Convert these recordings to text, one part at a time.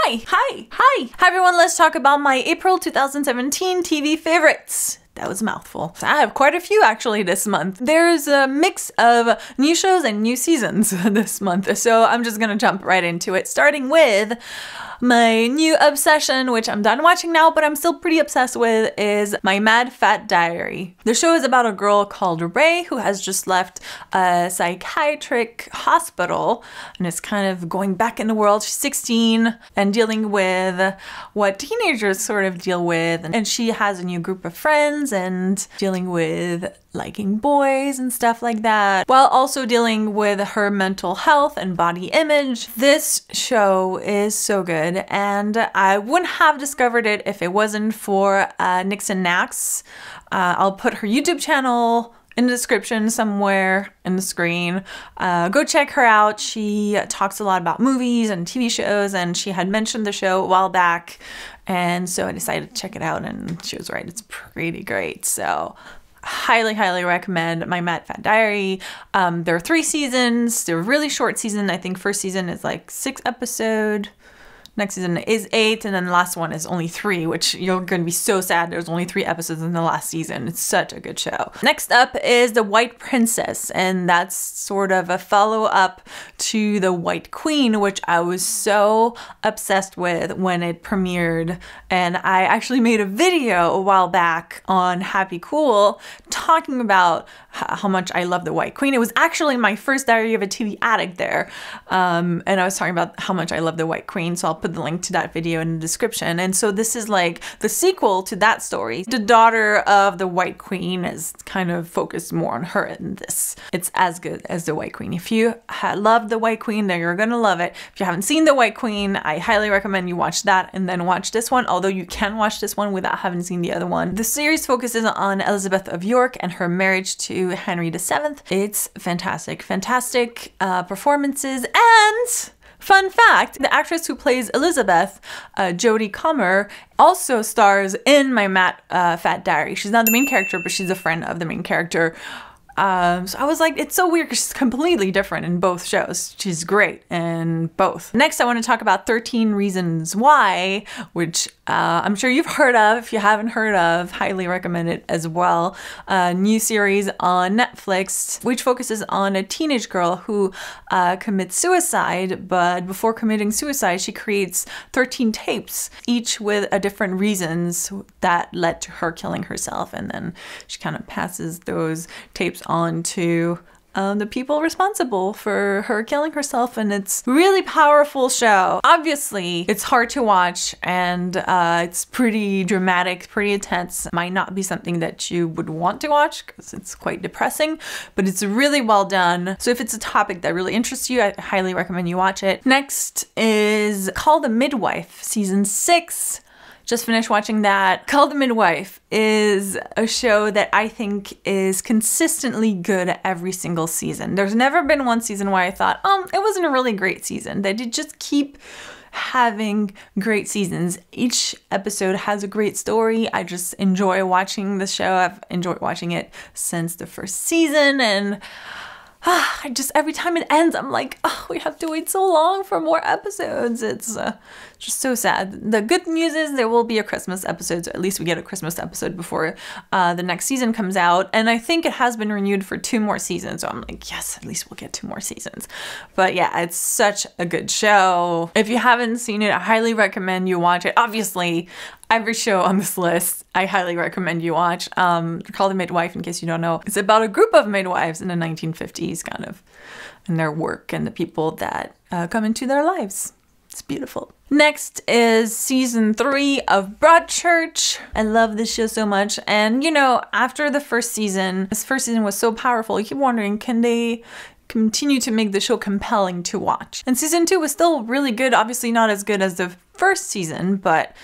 Hi everyone, let's talk about my April 2017 TV favorites. That was a mouthful. So I have quite a few actually this month. There's a mix of new shows and new seasons this month, so I'm just gonna jump right into it, starting with my new obsession, which I'm done watching now, but I'm still pretty obsessed with, is My Mad Fat Diary. The show is about a girl called Ray who has just left a psychiatric hospital and is kind of going back in the world. She's 16 and dealing with what teenagers sort of deal with, and she has a new group of friends and dealing with liking boys and stuff like that, while also dealing with her mental health and body image. This show is so good, and I wouldn't have discovered it if it wasn't for Nixon Nax. I'll put her YouTube channel in the description somewhere in the screen. Go check her out. She talks a lot about movies and TV shows, and she had mentioned the show a while back, and so I decided to check it out, and she was right. It's pretty great. So highly recommend My Mad Fat Diary. There are 3 seasons. They're really short season. I think first season is like 6 episodes. Next season is 8, and then the last one is only 3, which you're going to be so sad there's only 3 episodes in the last season. It's such a good show. Next up is The White Princess, and that's sort of a follow-up to The White Queen, which I was so obsessed with when it premiered. And I actually made a video a while back on Happy Cool talking about how much I love The White Queen. It was actually my first Diary of a TV Addict there. And I was talking about how much I love The White Queen, so I'll put the link to that video in the description. And so this is like the sequel to that story. The daughter of the White Queen is kind of focused more on her in this. It's as good as The White Queen. If you loved The White Queen, then you're gonna love it. If you haven't seen The White Queen, I highly recommend you watch that and then watch this one, although you can watch this one without having seen the other one. The series focuses on Elizabeth of York and her marriage to Henry VII. It's fantastic. Fantastic performances, and fun fact, the actress who plays Elizabeth, Jodie Comer, also stars in My Mad Fat Diary. She's not the main character, but she's a friend of the main character. So I was like, it's so weird because she's completely different in both shows. She's great in both. Next, I want to talk about 13 Reasons Why, which I'm sure you've heard of. If you haven't heard of, highly recommend it as well. A new series on Netflix, which focuses on a teenage girl who commits suicide, but before committing suicide, she creates 13 tapes, each with a different reasons that led to her killing herself, and then she kind of passes those tapes on to the people responsible for her killing herself, and it's a really powerful show. Obviously, it's hard to watch, and it's pretty dramatic, pretty intense. It might not be something that you would want to watch because it's quite depressing, but it's really well done. So if it's a topic that really interests you, I highly recommend you watch it. Next is Call the Midwife, season 6. Just finished watching that. Call the Midwife is a show that I think is consistently good every single season. There's never been one season where I thought, it wasn't a really great season. They did just keep having great seasons. Each episode has a great story. I just enjoy watching the show. I've enjoyed watching it since the first season, and I just, every time it ends, I'm like, oh, we have to wait so long for more episodes. It's just so sad. The good news is there will be a Christmas episode, so at least we get a Christmas episode before the next season comes out. And I think it has been renewed for 2 more seasons, so I'm like, yes, at least we'll get 2 more seasons. But yeah, it's such a good show. If you haven't seen it, I highly recommend you watch it. Obviously, every show on this list, I highly recommend you watch. Call the Midwife, in case you don't know. It's about a group of midwives in the 1950s, kind of, and their work and the people that come into their lives. It's beautiful. Next is season 3 of Broadchurch. I love this show so much. And you know, after the first season, this first season was so powerful, you keep wondering, can they continue to make the show compelling to watch? And season 2 was still really good. Obviously not as good as the first season, but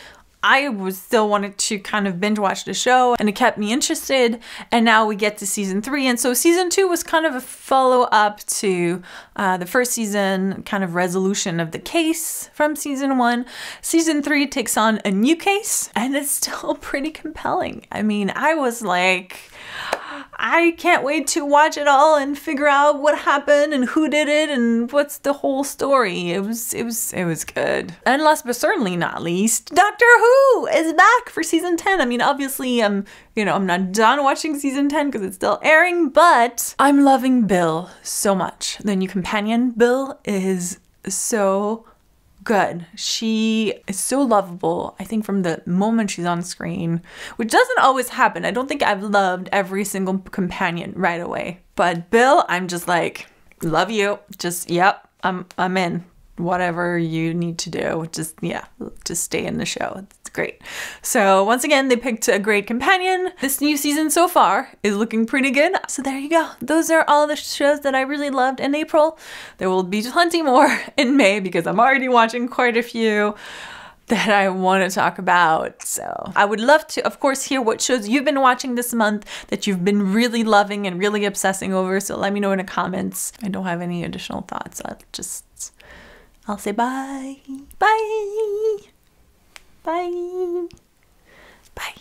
I was still wanted to kind of binge watch the show, and it kept me interested. And now we get to season 3. And so season 2 was kind of a follow-up to the first season, kind of resolution of the case from season 1. Season 3 takes on a new case, and it's still pretty compelling. I mean, I was like, I can't wait to watch it all and figure out what happened and who did it and what's the whole story. It was good. And last but certainly not least, Doctor Who is back for season 10. I mean, obviously, I'm not done watching season 10 because it's still airing, but I'm loving Bill so much. The new companion, Bill, is so good. She is so lovable, I think, from the moment she's on screen, which doesn't always happen. I don't think I've loved every single companion right away. But Bill, I'm just like, love you. Just, yep, I'm in. Whatever you need to do, just stay in the show. It's great. So once again, they picked a great companion. This new season so far is looking pretty good. So there you go. Those are all the shows that I really loved in April. There will be plenty more in May because I'm already watching quite a few that I want to talk about. So I would love to, of course, hear what shows you've been watching this month that you've been really loving and really obsessing over. So let me know in the comments. I don't have any additional thoughts. I'll say bye. Bye. Bye.